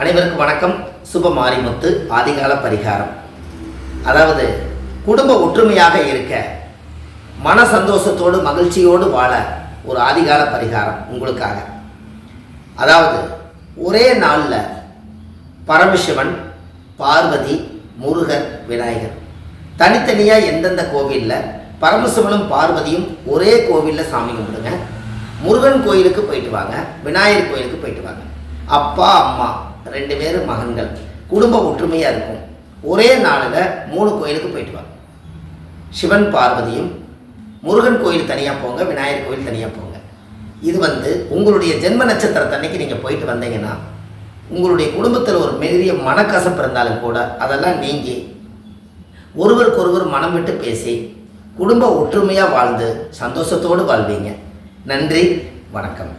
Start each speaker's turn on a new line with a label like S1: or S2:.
S1: அனைவருக்கும் வணக்கம். சுப மாரிமுத்து ஆதிகால பரிகாரம். அதாவது குடும்ப ஒற்றுமையாக இருக்க, மன சந்தோஷத்தோடு மகிழ்ச்சியோடு வாழ ஒரு ஆதிகால பரிகாரம் உங்களுக்காக. அதாவது ஒரே நாளில் பரமசிவன், பார்வதி, முருகர், விநாயகர் தனித்தனியாக எந்தெந்த கோவிலில் பரமசிவனும் பார்வதியும் ஒரே கோவிலில் சாமி கும்பிடுங்க. முருகன் கோயிலுக்கு போயிட்டு வாங்க, விநாயகர் கோயிலுக்கு போயிட்டு வாங்க. அப்பா அம்மா 2 பேரும் மகன்கள், குடும்ப ஒற்றுமையாக இருக்கும். ஒரே நாளில் 3 கோயிலுக்கு போயிட்டு வாங்க. சிவன் பார்வதியும், முருகன் கோயில் தனியாக போங்க, விநாயகர் கோயில் தனியாக போங்க. இது உங்களுடைய ஜென்ம நட்சத்திரத்தன்னைக்கு நீங்கள் போயிட்டு வந்தீங்கன்னா உங்களுடைய குடும்பத்தில் ஒரு பெரிய மனக்கசப்பு இருந்தாலும் கூட அதெல்லாம் நீங்கி ஒருவருக்கொருவர் மனம் விட்டு பேசி குடும்ப ஒற்றுமையாக வாழ்ந்து சந்தோஷத்தோடு வாழ்வீங்க. நன்றி, வணக்கம்.